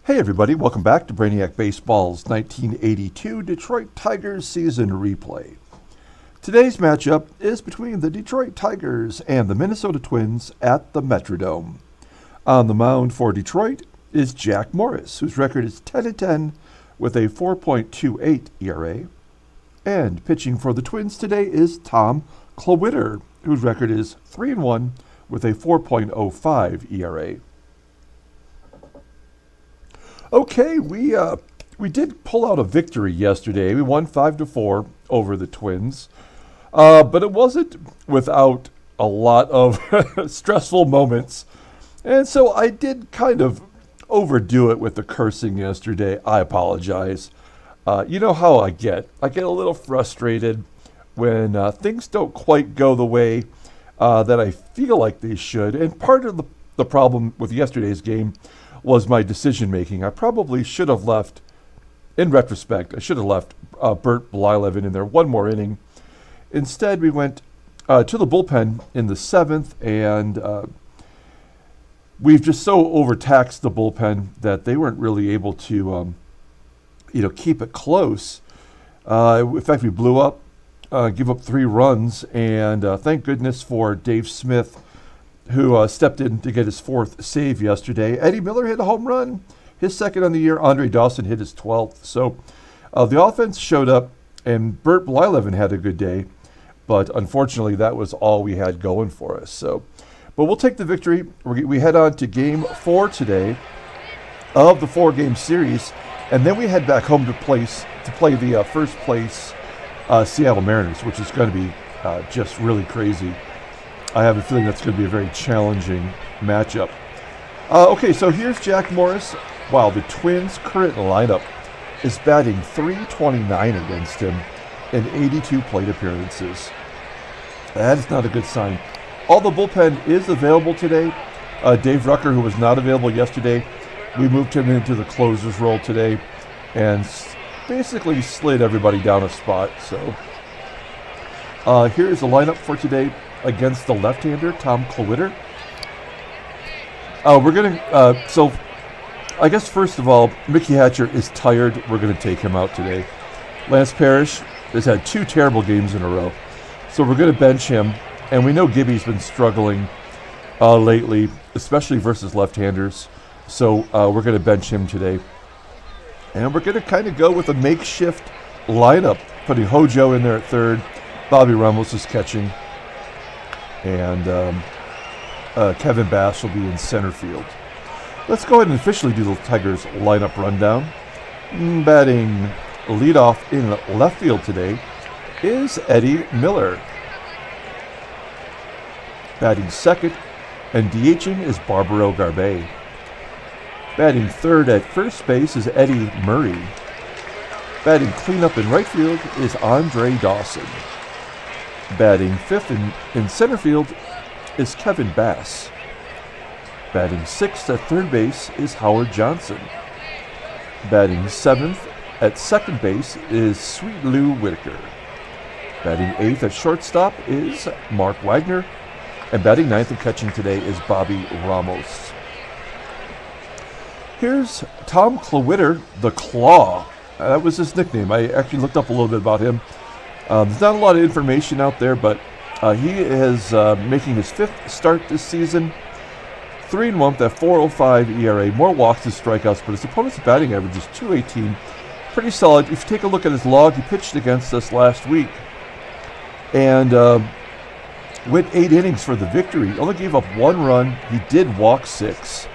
Hey everybody, welcome back to Brainiac Baseball's 1982 Detroit Tigers season replay. Today's matchup is between the Detroit Tigers and the Minnesota Twins at the Metrodome. On the mound for Detroit is Jack Morris, whose record is 10-10 with a 4.28 ERA. And pitching for the Twins today is Tom Clewitter, whose record is 3-1 with a 4.05 ERA. Okay, we did pull out a victory yesterday. We won 5-4 over the Twins, but it wasn't without a lot of stressful moments. And so I did kind of overdo it with the cursing yesterday. I apologize. You know how I get. I get a little frustrated when things don't quite go the way that I feel like they should. And part of the problem with yesterday's game was my decision making. I probably should have left, in retrospect, I should have left Bert Blyleven in there one more inning. Instead, we went to the bullpen in the seventh, and we've just so overtaxed the bullpen that they weren't really able to, keep it close. In fact, we blew up, give up 3 runs, and thank goodness for Dave Smith, who stepped in to get his 4th save yesterday. Eddie Miller hit a home run, his 2nd on the year. Andre Dawson hit his 12th. So the offense showed up, and Bert Blyleven had a good day. But unfortunately, that was all we had going for us. But we'll take the victory. We head on to Game 4 today of the 4-game series, and then we head back home to play the first place Seattle Mariners, which is going to be just really crazy. I have a feeling that's going to be a very challenging matchup. Okay, so here's Jack Morris. Wow, the Twins' current lineup is batting .329 against him in 82 plate appearances. That is not a good sign. All the bullpen is available today. Dave Rucker, who was not available yesterday, we moved him into the closer's role today and basically slid everybody down a spot. So here is the lineup for today against the left-hander, Tom Clewitter. We're going to, so I guess first of all, Mickey Hatcher is tired. We're going to take him out today. Lance Parrish has had 2 terrible games in a row. So we're going to bench him. And we know Gibby's been struggling lately, especially versus left-handers. So we're going to bench him today. And we're going to kind of go with a makeshift lineup, putting Hojo in there at third. Bobby Ramos is catching. And Kevin Bass will be in center field. Let's go ahead and officially do the Tigers lineup rundown. Batting leadoff in left field today is Eddie Miller. Batting second and DHing is Barbaro Garbey. Batting third at first base is Eddie Murray. Batting cleanup in right field is Andre Dawson. Batting fifth in center field is Kevin Bass. Batting sixth at third base is Howard Johnson. Batting seventh at second base is Sweet Lou Whitaker. Batting eighth at shortstop is Mark Wagner. And batting ninth and catching today is Bobby Ramos. Here's Tom Clewitter, the Claw. That was his nickname. I actually looked up a little bit about him. There's not a lot of information out there, but he is making his 5th start this season. 3-1 at 4.05 ERA, more walks than strikeouts, but his opponent's batting average is .218. Pretty solid. If you take a look at his log, he pitched against us last week and went 8 innings for the victory. Only gave up 1 run. He did walk 6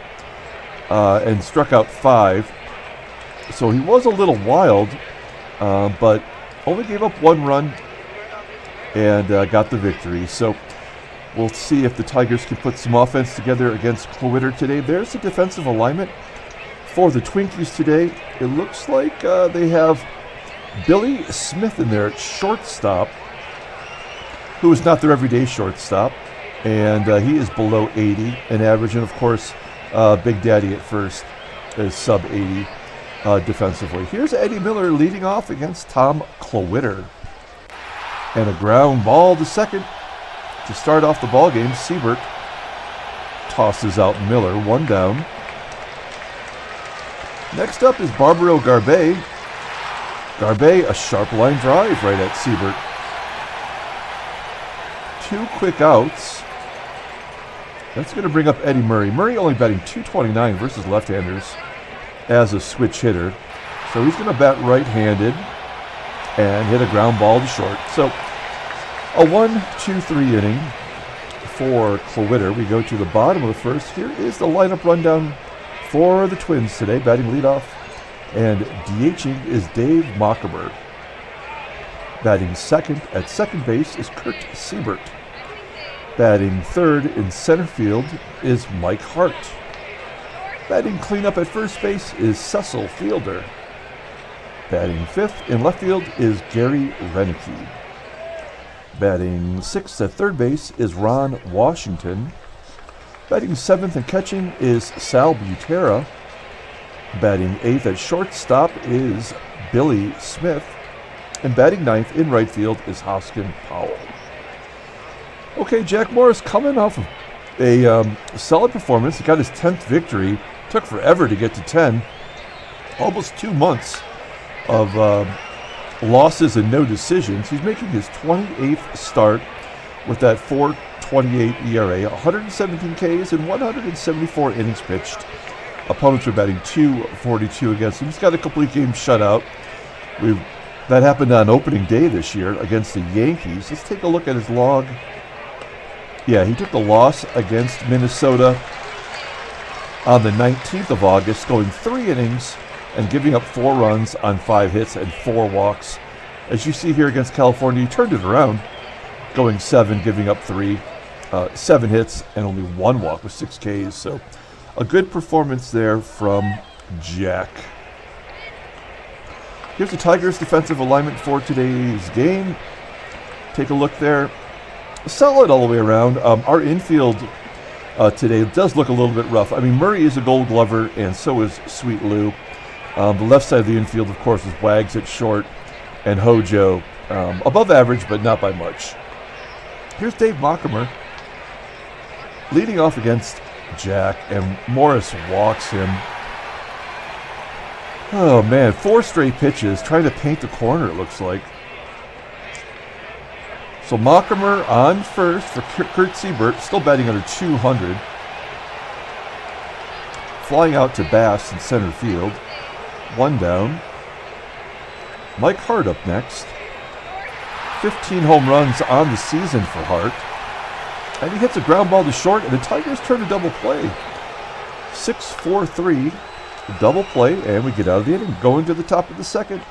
and struck out 5. So he was a little wild, but only gave up 1 run and got the victory. So we'll see if the Tigers can put some offense together against Clewitter today. There's the defensive alignment for the Twinkies today. It looks like they have Billy Smith in there at shortstop, who is not their everyday shortstop, and he is below 80 in average. And of course, Big Daddy at first is sub 80 defensively. Here's Eddie Miller leading off against Tom Clewitter. And a ground ball to second to start off the ball game. Seibert tosses out Miller, 1 down. Next up is Barbaro Garbey. Garbey, a sharp line drive right at Seibert. 2 quick outs. That's going to bring up Eddie Murray. Murray only batting .229 versus left-handers as a switch hitter. So he's going to bat right-handed and hit a ground ball to short. So a 1-2-3 inning for Clewitter. We go to the bottom of the first. Here is the lineup rundown for the Twins today. Batting leadoff and DHing is Dave Machemer. Batting second at second base is Kurt Seibert. Batting third in center field is Mike Hart. Batting cleanup at first base is Cecil Fielder. Batting fifth in left field is Gary Roenicke. Batting sixth at third base is Ron Washington. Batting seventh and catching is Sal Butera. Batting eighth at shortstop is Billy Smith. And batting ninth in right field is Hosken Powell. Okay, Jack Morris coming off of a solid performance. He got his 10th victory. Took forever to get to 10. Almost 2 months of losses and no decisions. He's making his 28th start with that 4.28 ERA, 117 Ks and 174 innings pitched. Opponents are batting .242 against him. He's got a complete game shutout. That happened on opening day this year against the Yankees. Let's take a look at his log. Yeah, he took the loss against Minnesota on the 19th of August, going 3 innings and giving up 4 runs on 5 hits and 4 walks. As you see here against California, he turned it around, going 7, giving up 7 hits and only 1 walk with 6 Ks. So a good performance there from Jack. Here's the Tigers' defensive alignment for today's game. Take a look there. Solid all the way around. Our infield today does look a little bit rough. I mean, Murray is a Gold Glover, and so is Sweet Lou. The left side of the infield, of course, is Wags at short, and Hojo above average, but not by much. Here's Dave Machemer leading off against Jack, and Morris walks him. Oh, man, 4 straight pitches, trying to paint the corner, it looks like. So Machemer on first for Kurt Seibert, still batting under 200. Flying out to Bass in center field. 1 down. Mike Hart up next. 15 home runs on the season for Hart. And he hits a ground ball to short, and the Tigers turn a double play. 6-4-3, double play, and we get out of the inning. Going to the top of the second.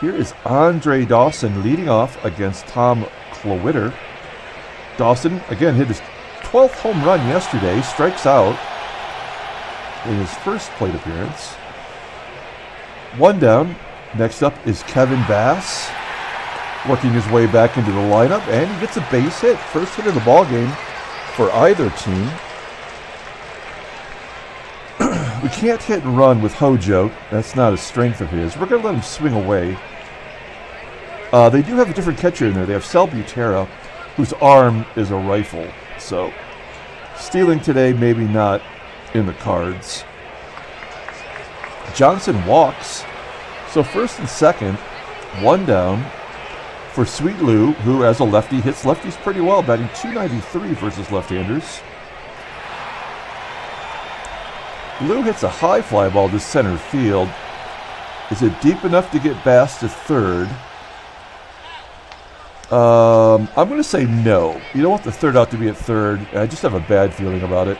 Here is Andre Dawson leading off against Tom Clewitter. Dawson, again, hit his 12th home run yesterday, strikes out in his first plate appearance. 1 down. Next up is Kevin Bass, working his way back into the lineup, and he gets a base hit. First hit of the ball game for either team. We can't hit and run with Hojo. That's not a strength of his. We're going to let him swing away. They do have a different catcher in there. They have Sal Butera, whose arm is a rifle. So stealing today, maybe not in the cards. Johnson walks. So first and second, 1 down for Sweet Lou, who as a lefty hits lefties pretty well, batting .293 versus left-handers. Lou hits a high fly ball to center field. Is it deep enough to get Bass to third? I'm going to say no. You don't want the third out to be at third. I just have a bad feeling about it.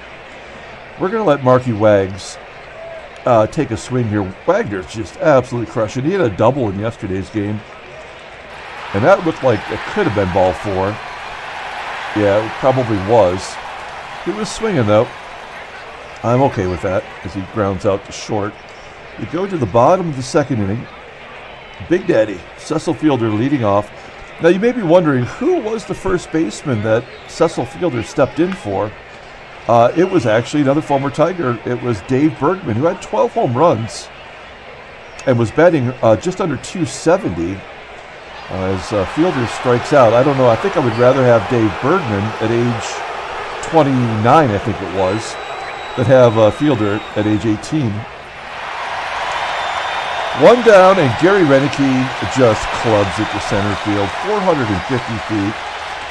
We're going to let Marky Wags take a swing here. Wagner's just absolutely crushing. He had a double in yesterday's game. And that looked like it could have been ball 4. Yeah, it probably was. He was swinging, though. I'm okay with that as he grounds out to short. We go to the bottom of the second inning. Big Daddy, Cecil Fielder leading off. Now, you may be wondering, who was the first baseman that Cecil Fielder stepped in for? It was actually another former Tiger. It was Dave Bergman, who had 12 home runs and was batting just under .270 as Fielder strikes out. I don't know. I think I would rather have Dave Bergman at age 29, I think it was, than have Fielder at age 18. One down, and Gary Roenicke just clubs it to center field, 450 feet,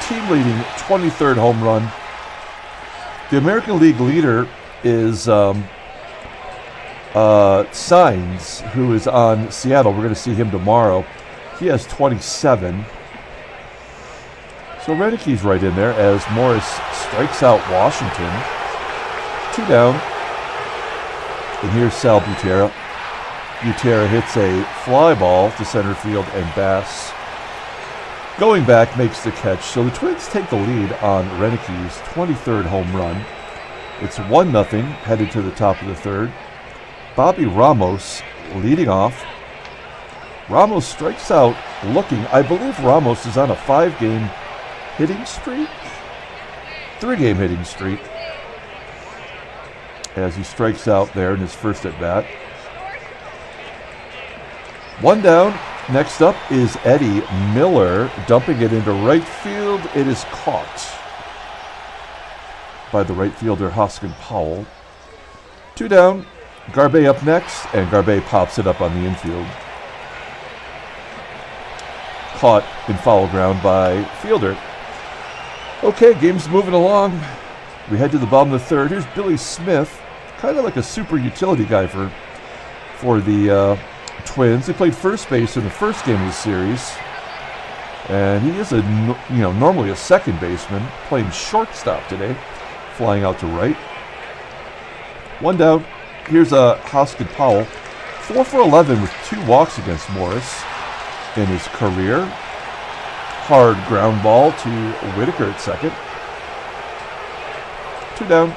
team-leading 23rd home run. The American League leader is Signs, who is on Seattle. We're going to see him tomorrow. He has 27. So Roenicke's right in there as Morris strikes out Washington. 2 down. And here's Sal Butera. Butera hits a fly ball to center field, and Bass, going back, makes the catch. So the Twins take the lead on Roenicke's 23rd home run. It's 1-0 headed to the top of the third. Bobby Ramos leading off. Ramos strikes out looking. I believe Ramos is on a 5-game hitting streak. 3-game hitting streak. As he strikes out there in his first at bat. 1 down. Next up is Eddie Miller dumping it into right field. It is caught by the right fielder Hosken Powell. 2 down. Garbey up next, and Garbey pops it up on the infield. Caught in foul ground by fielder. Okay, game's moving along. We head to the bottom of the third. Here's Billy Smith, kind of like a super utility guy for the Twins. He played first base in the first game of the series, and he is normally a second baseman, playing shortstop today, flying out to right. 1 down. Here's Hosken Powell, 4 for 11 with 2 walks against Morris in his career. Hard ground ball to Whitaker at second. 2 down.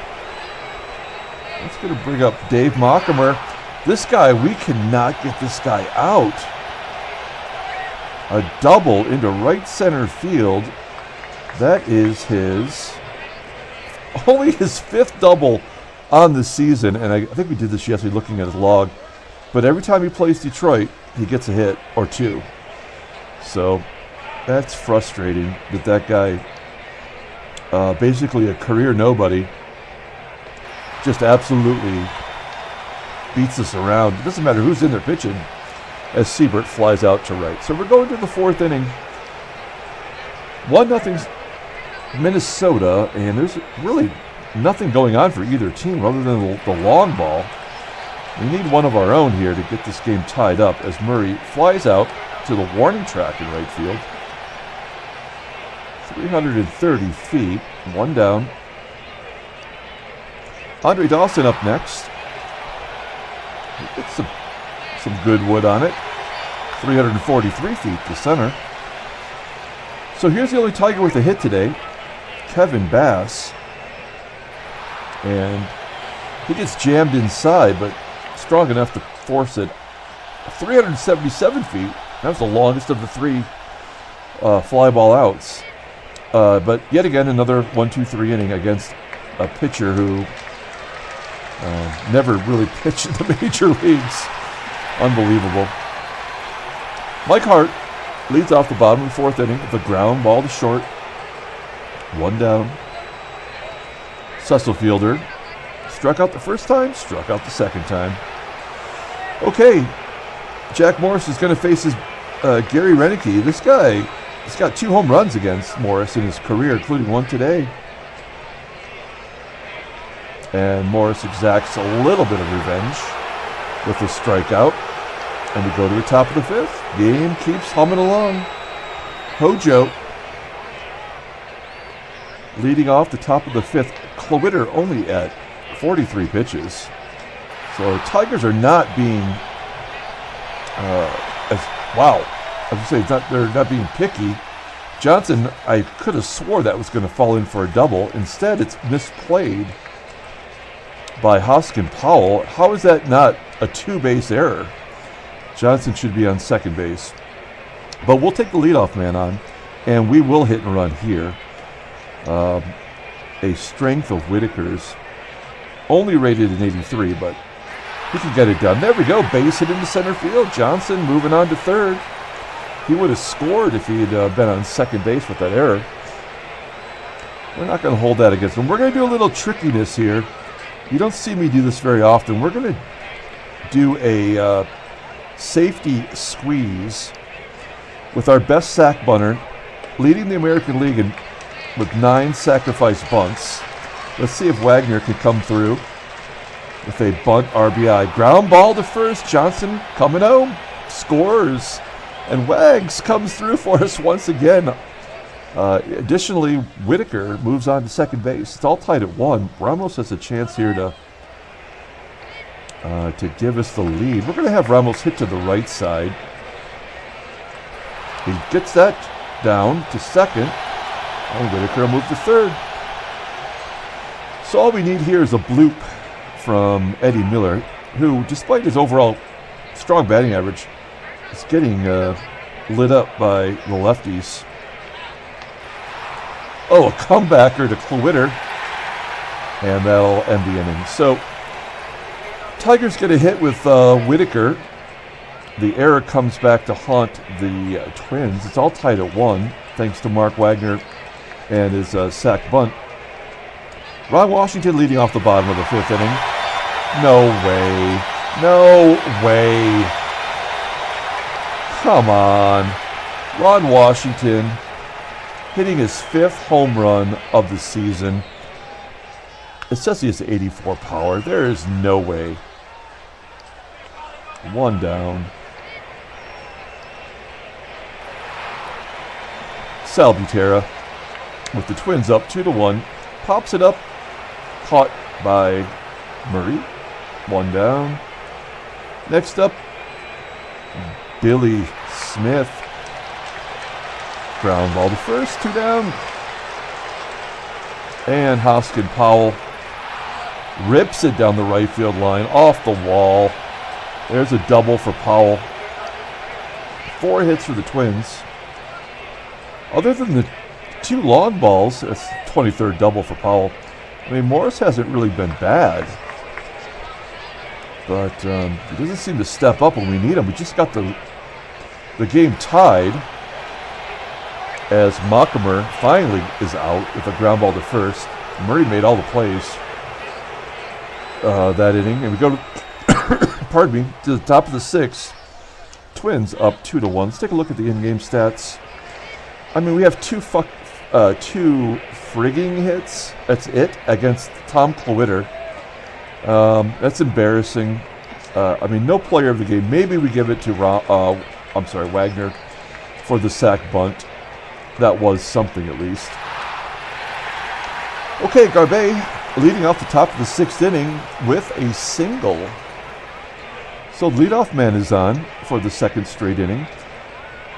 That's going to bring up Dave Machemer. This guy, we cannot get this guy out. A double into right center field. That is only his 5th double on the season, and I think we did this yesterday looking at his log, but every time he plays Detroit, he gets a hit or 2. So that's frustrating that guy, basically a career nobody, just absolutely beats us around. It doesn't matter who's in there pitching, as Seibert flies out to right. So we're going to the 4th inning. 1-0 Minnesota, and there's really nothing going on for either team other than the long ball. We need one of our own here to get this game tied up as Murray flies out to the warning track in right field. 330 feet, 1 down. Andre Dawson up next. Get some good wood on it. 343 feet to center. So here's the only Tiger with a hit today, Kevin Bass. And he gets jammed inside, but strong enough to force it. 377 feet. That was the longest of the 3 fly ball outs. But yet again, another 1-2-3 inning against a pitcher who never really pitched in the major leagues. Unbelievable. Mike Hart leads off the bottom of the 4th inning with a ground ball to short. 1 down. Cecil fielder struck out the first time, struck out the second time. Okay, Jack Morris is going to face his Gary Roenicke. This guy has got 2 home runs against Morris in his career, including 1 today. And Morris exacts a little bit of revenge with a strikeout. And we go to the top of the 5th. Game keeps humming along. Hojo leading off the top of the 5th. Clewitter only at 43 pitches. So Tigers are not being, they're not being picky. Johnson, I could have swore that was going to fall in for a double. Instead, it's misplayed by Hosken Powell. How is that not a 2-base error? Johnson should be on second base. But we'll take the leadoff man on, and we will hit and run here. A strength of Whitaker's, only rated an 83, but he can get it done. There we go, base hit into center field. Johnson moving on to third. He would have scored if he had been on second base with that error. We're not going to hold that against him. We're going to do a little trickiness here. You don't see me do this very often. We're going to do a safety squeeze with our best sack bunter leading the American League with 9 sacrifice bunts. Let's see if Wagner can come through with a bunt RBI. Ground ball to first. Johnson coming home. Scores. And Wags comes through for us once again. Additionally, Whitaker moves on to second base. It's all tied at 1. Ramos has a chance here to give us the lead. We're going to have Ramos hit to the right side. He gets that down to second. And Whitaker will move to third. So all we need here is a bloop from Eddie Miller, who, despite his overall strong batting average, is getting lit up by the lefties. Oh, a comebacker to Clewitter, and that'll end the inning. So Tigers get a hit with Whitaker. The error comes back to haunt the Twins. It's all tied at 1, thanks to Mark Wagner and his sack bunt. Ron Washington leading off the bottom of the 5th inning. No way. No way. Come on. Ron Washington hitting his 5th home run of the season. It says he has 84 power. There is no way. 1 down. Sal Butera with the Twins up 2-1. Pops it up. Caught by Murray. 1 down. Next up, Billy Smith. Ground ball to first. 2 down. And Hosken Powell rips it down the right field line off the wall. There's a double for Powell. 4 hits for the Twins. Other than the 2 long balls, that's the 23rd double for Powell. I mean, Morris hasn't really been bad, but he doesn't seem to step up when we need him. We just got the game tied as Machemer finally is out with a ground ball to first. Murray made all the plays that inning, and we go to pardon me, to the top of the 6th. Twins up 2-1. Let's take a look at the in-game stats. I mean, we have 2 frigging hits. That's it against Tom Clewitter. That's embarrassing. I mean, no player of the game. Maybe we give it to Wagner for the sack bunt. That was something at least. Okay, Garbey leading off the top of the 6th inning with a single. So leadoff man is on for the 2nd straight inning.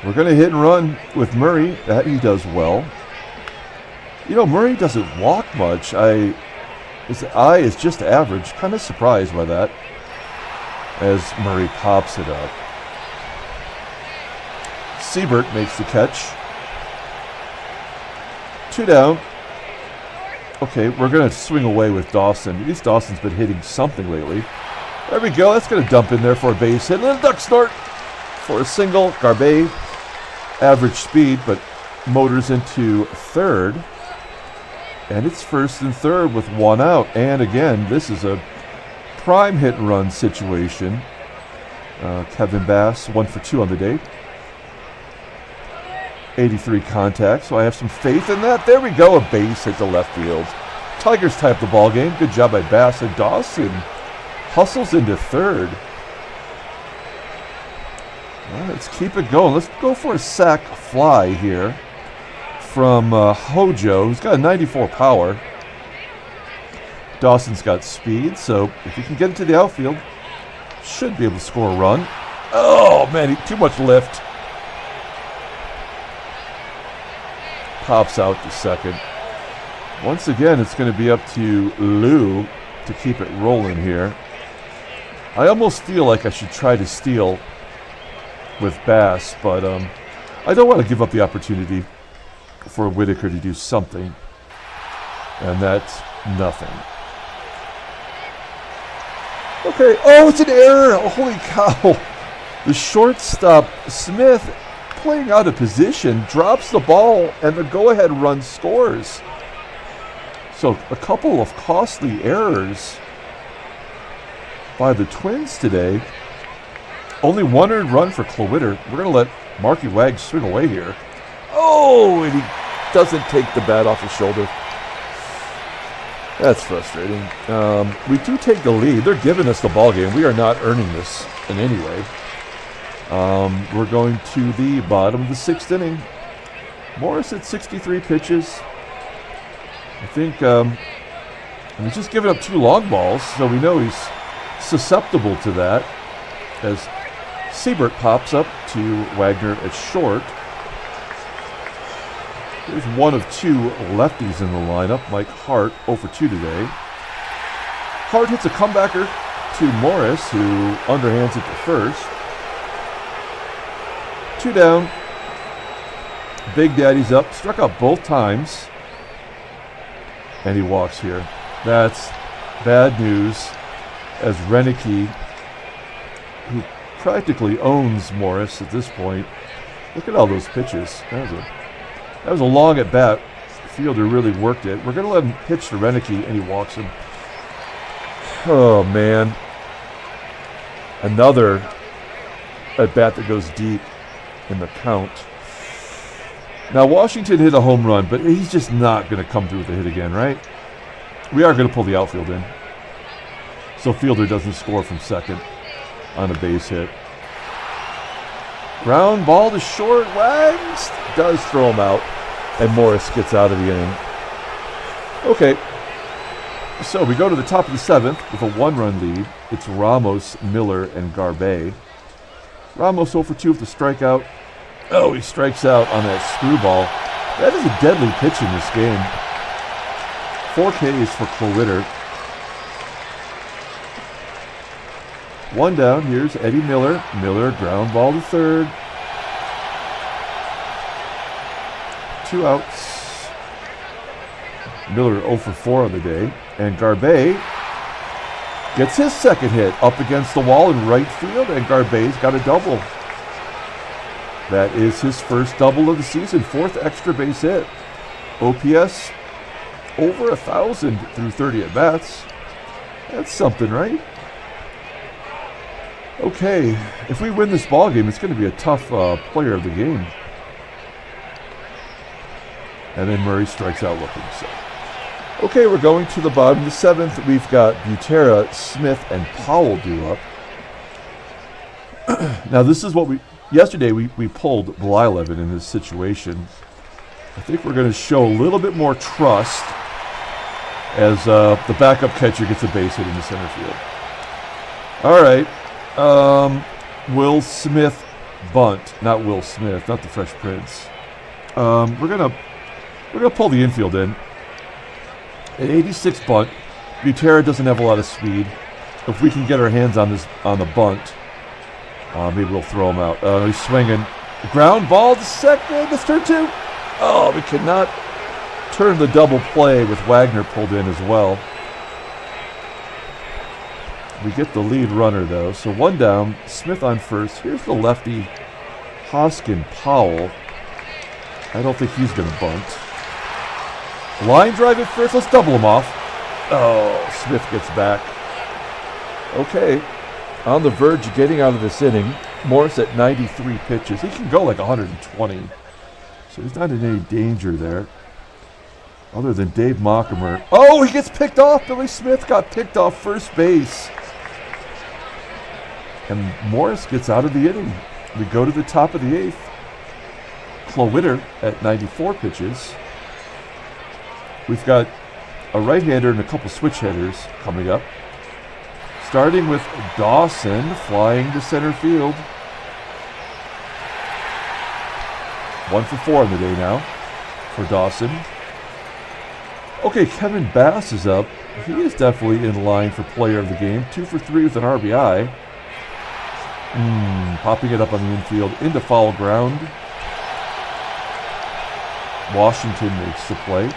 We're going to hit and run with Murray. That he does well. You know, Murray doesn't walk much. His eye is just average. Kind of surprised by that as Murray pops it up. Seibert makes the catch. 2 down. Okay, we're going to swing away with Dawson. At least Dawson's been hitting something lately. There we go. That's going to dump in there for a base hit. A little duck snort for a single. Garbey, average speed, but motors into third. And it's 1st and 3rd with 1 out. And again, this is a prime hit and run situation. Kevin Bass, 1 for 2 on the day. 83 contact, so I have some faith in that. There we go, a base hit to left field. Tigers tie up the ball game. Good job by Bass. And Dawson hustles into third. Well, let's keep it going. Let's go for a sac fly here from Hojo, who's got a 94 power. Dawson's got speed, so if he can get into the outfield, should be able to score a run. Oh, man, too much lift. Pops out to second. Once again, it's going to be up to Lou to keep it rolling here. I almost feel like I should try to steal with Bass, but I don't want to give up the opportunity for Whitaker to do something, and that's nothing. Okay, oh, it's an error. Oh, holy cow. The shortstop, Smith, playing out of position, drops the ball, and the go-ahead run scores. So a couple of costly errors by the Twins today. Only one earned run for Clewitter. We're going to let Marky Wag swing away here. Oh, and he doesn't take the bat off his shoulder. That's frustrating. We do take the lead. They're giving us the ball game. We are not earning this in any way. We're going to the bottom of the 6th inning. Morris at 63 pitches. I think he's just giving up 2 long balls, so we know he's susceptible to that. As Seibert pops up to Wagner at short. There's one of 2 lefties in the lineup. Mike Hart, 0 for 2 today. Hart hits a comebacker to Morris, who underhands it to first. 2 down. Big Daddy's up. Struck out both times. And he walks here. That's bad news, as Roenicke, who practically owns Morris at this point. Look at all those pitches. That was a long at bat. The fielder really worked it. We're going to let him pitch to Roenicke, and he walks him. Oh, man. Another at bat that goes deep in the count. Now, Washington hit a home run, but he's just not going to come through with a hit again, right? We are going to pull the outfield in, so fielder doesn't score from second on a base hit. Ground ball to short. Wags does throw him out, and Morris gets out of the inning. Okay, so we go to the top of the 7th with a 1-run lead. It's Ramos, Miller, and Garbey. Ramos 0 for 2 with a strikeout. Oh, he strikes out on that screwball. That is a deadly pitch in this game. 4 Ks for Clewitter. 1 down. Here's Eddie Miller. Miller, ground ball to third. 2 outs. Miller 0 for 4 on the day. And Garbey gets his second hit up against the wall in right field, and Garbey's got a double. That is his first double of the season, 4th extra base hit. OPS over 1,000 through 30 at-bats. That's something, right? Okay, if we win this ball game, it's going to be a tough player of the game. And then Murray strikes out looking. So, okay, we're going to the bottom of the 7th. We've got Butera, Smith, and Powell due up. Now, this is what yesterday we pulled Blyleven in this situation. I think we're going to show a little bit more trust as the backup catcher gets a base hit in the center field. All right. Will Smith bunt. Not Will Smith, not the Fresh Prince. We're gonna pull the infield in. At 86 bunt. Butera doesn't have a lot of speed. If we can get our hands on the bunt, maybe we'll throw him out. He's swinging. Ground ball to second. Let's turn 2. Oh, we cannot turn the double play with Wagner pulled in as well. We get the lead runner, though. So 1 down. Smith on first. Here's the lefty, Hosken Powell. I don't think he's going to bunt. Line drive at first. Let's double him off. Oh, Smith gets back. Okay. On the verge of getting out of this inning. Morris at 93 pitches. He can go like 120. So he's not in any danger there. Other than Dave Machemer. Oh, he gets picked off. Billy Smith got picked off first base. And Morris gets out of the inning. We go to the top of the 8th. Klawitter at 94 pitches. We've got a right-hander and a couple switch hitters coming up. Starting with Dawson flying to center field. 1 for 4 on the day now for Dawson. Okay, Kevin Bass is up. He is definitely in line for player of the game. 2 for 3 with an RBI. Popping it up on the infield into foul ground. Washington makes the play.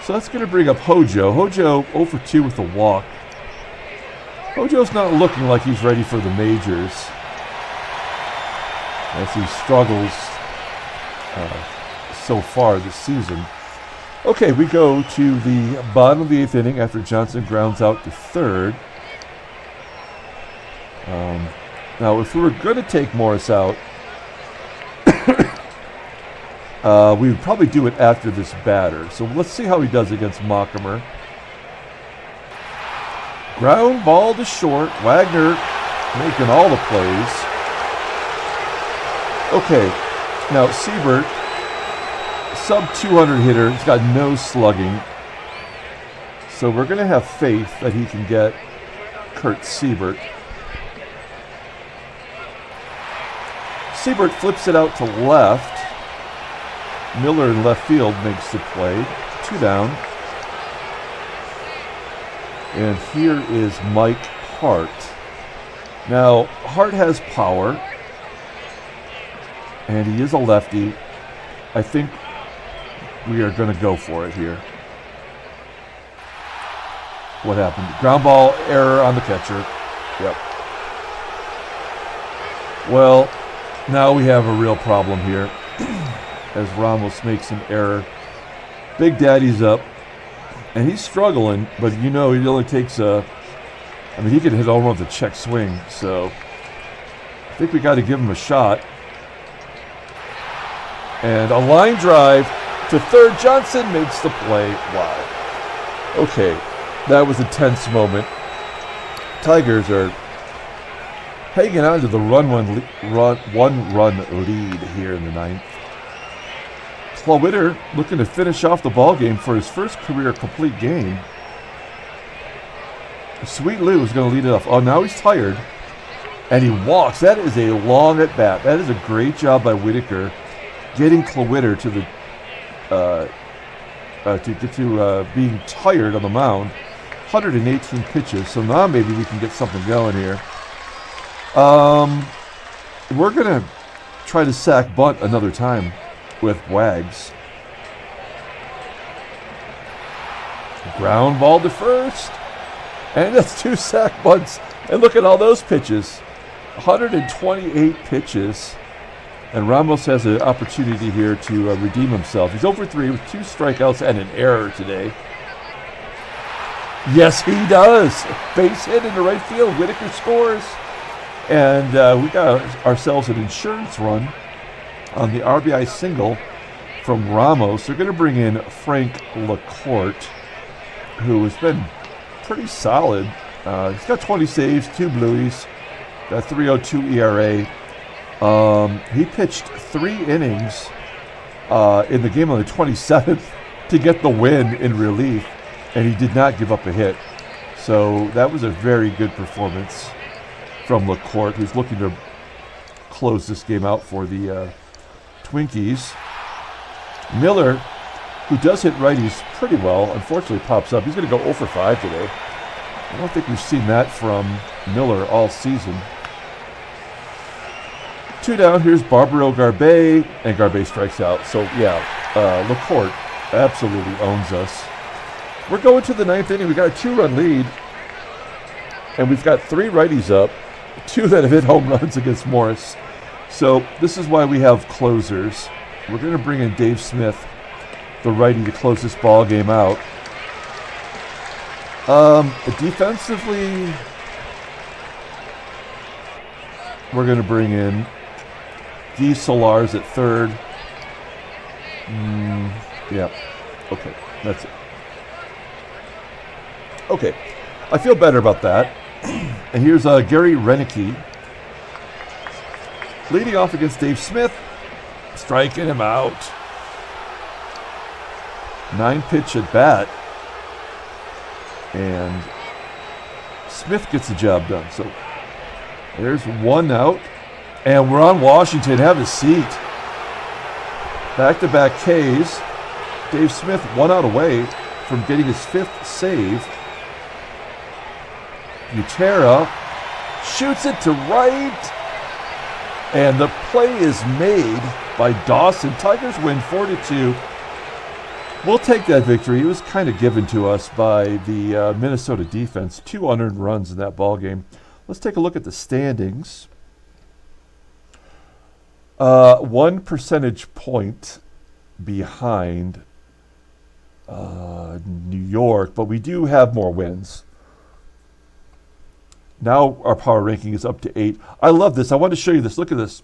So that's going to bring up Hojo. Hojo 0 for 2 with a walk. Hojo's not looking like he's ready for the majors, as he struggles so far this season. Okay, we go to the bottom of the 8th inning after Johnson grounds out to third. Now, if we were going to take Morris out, we would probably do it after this batter. So let's see how he does against Machemer. Ground ball to short. Wagner making all the plays. Okay, now Seibert, sub 200 hitter. He's got no slugging. So we're going to have faith that he can get Kurt Seibert. Seibert flips it out to left. Miller in left field makes the play. 2 down. And here is Mike Hart. Now, Hart has power. And he is a lefty. I think we are going to go for it here. What happened? Ground ball error on the catcher. Yep. Well, now we have a real problem here as Ramos makes an error. Big Daddy's up, and he's struggling, but you know he only takes he can hit home run with a check swing, so I think we got to give him a shot. And a line drive to third. Johnson makes the play. Wow. Okay, that was a tense moment. Tigers are hanging on to the one-run lead here in the ninth. Clewitter looking to finish off the ball game for his first career complete game. Sweet Lou is going to lead it off. Oh, now he's tired, and he walks. That is a long at bat. That is a great job by Whitaker, getting Clewitter to the being tired on the mound. 118 pitches. So now maybe we can get something going here. We're going to try to sack bunt another time with Wags. Ground ball to first. And that's 2 sack bunts. And look at all those pitches. 128 pitches. And Ramos has an opportunity here to redeem himself. He's over 3 with 2 strikeouts and an error today. Yes, he does. Base hit into right field. Whitaker scores. And we got ourselves an insurance run on the RBI single from Ramos. They're going to bring in Frank LaCourte, who has been pretty solid. He's got 20 saves, 2 blueys, got 3.02 ERA. He pitched 3 innings in the game on the 27th to get the win in relief, and he did not give up a hit. So that was a very good performance from LaCourte, who's looking to close this game out for the Twinkies. Miller, who does hit righties pretty well, unfortunately pops up. He's going to go 0 for 5 today. I don't think we've seen that from Miller all season. 2 down, here's Barbaro Garbey, and Garbey strikes out. So yeah, LaCourte absolutely owns us. We're going to the 9th inning. We got a 2-run lead, and we've got 3 righties up, 2 that have hit home runs against Morris. So this is why we have closers. We're going to bring in Dave Smith, the righty, to close this ball game out. Defensively, we're going to bring in Guy Solars at third. Yeah, okay, that's it. Okay, I feel better about that. And here's Gary Roenicke leading off against Dave Smith, striking him out. 9-pitch at bat, and Smith gets the job done. So there's 1 out, and we're on Washington. Have a seat. Back-to-back Ks. Dave Smith 1 out away from getting his 5th save. Butera shoots it to right, and the play is made by Dawson. Tigers win 4-2. We'll take that victory. It was kind of given to us by the Minnesota defense. 2 unearned runs in that ball game. Let's take a look at the standings. 1 percentage point behind New York, but we do have more wins. Now our power ranking is up to 8. I love this. I want to show you this. Look at this.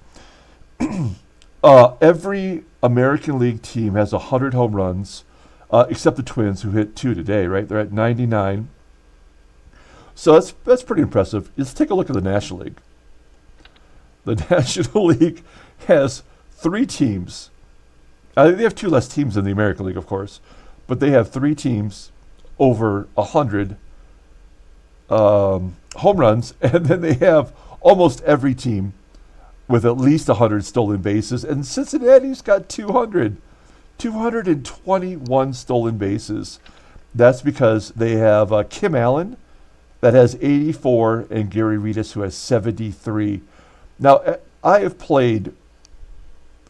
Every American League team has 100 home runs, except the Twins, who hit 2 today, right? They're at 99. So that's pretty impressive. Let's take a look at the National League. The National League has 3 teams. They have 2 less teams than the American League, of course, but they have 3 teams over 100 home runs, and then they have almost every team with at least 100 stolen bases, and Cincinnati's got 221 stolen bases. That's because they have Kim Allen, that has 84, and Gary Redus, who has 73. Now, I have played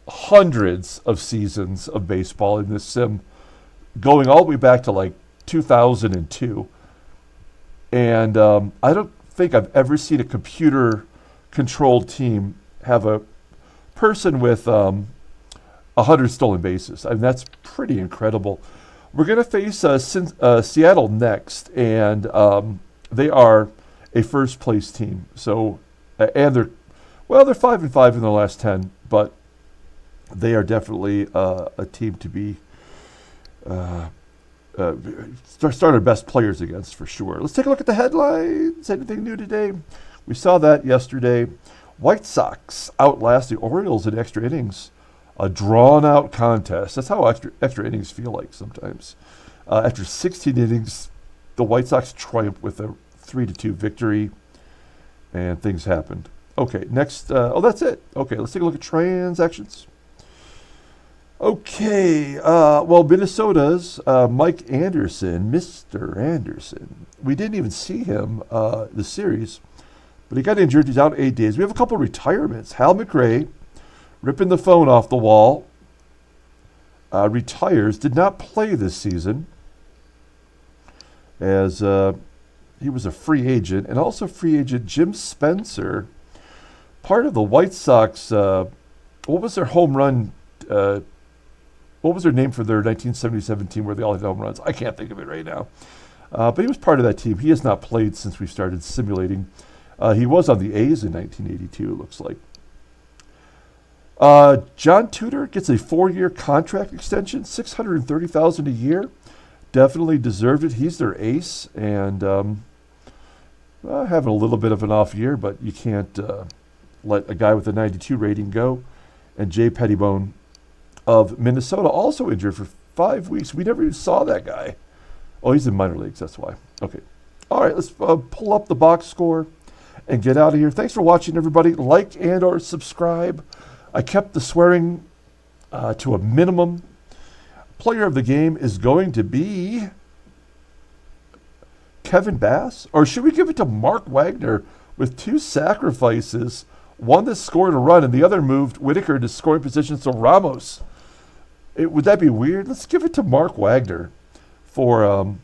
hundreds of seasons of baseball in this sim, going all the way back to like 2002. And I don't think I've ever seen a computer-controlled team have a person with 100 stolen bases. I mean, that's pretty incredible. We're going to face Seattle next, and they are a first-place team. So, and they're 5-5 in the last 10, but they are definitely a team to be start our best players against for sure. Let's take a look at the headlines. Anything new today? We saw that yesterday. White Sox outlast the Orioles in extra innings. A drawn-out contest. That's how extra innings feel like sometimes. After 16 innings, the White Sox triumphed with a 3-2 victory, and things happened. Okay, next. That's it. Okay, let's take a look at transactions. Okay, Minnesota's Mike Anderson, Mr. Anderson. We didn't even see him this series, but he got injured. He's out 8 days. We have a couple of retirements. Hal McRae, ripping the phone off the wall, retires. Did not play this season, as he was a free agent. And also free agent Jim Spencer, part of the White Sox. What was their home run? What was their name for their 1977 team where they all had home runs? I can't think of it right now. But he was part of that team. He has not played since we started simulating. He was on the A's in 1982, it looks like. John Tudor gets a 4-year contract extension, $630,000 a year. Definitely deserved it. He's their ace, and having a little bit of an off year, but you can't let a guy with a 92 rating go. And Jay Pettibone of Minnesota, also injured for 5 weeks. We never even saw that guy. Oh, he's in minor leagues, that's why. Okay. All right, let's pull up the box score and get out of here. Thanks for watching, everybody. Like and or subscribe. I kept the swearing to a minimum. Player of the game is going to be Kevin Bass, or should we give it to Mark Wagner with 2 sacrifices, one that scored a run and the other moved Whitaker to scoring position, so Ramos. Would that be weird? Let's give it to Mark Wagner for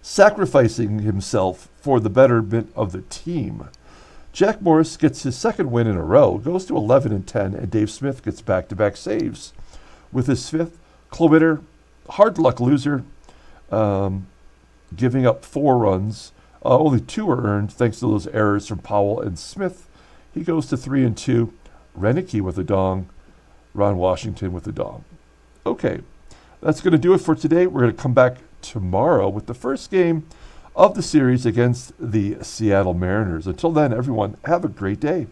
sacrificing himself for the betterment of the team. Jack Morris gets his 2nd win in a row, goes to 11-10, and Dave Smith gets back-to-back saves with his 5th. Clewitter, hard luck loser, giving up 4 runs. Only 2 were earned thanks to those errors from Powell and Smith. He goes to 3-2. Roenicke with a dong. Ron Washington with a dong. Okay, that's going to do it for today. We're going to come back tomorrow with the first game of the series against the Seattle Mariners. Until then, everyone, have a great day.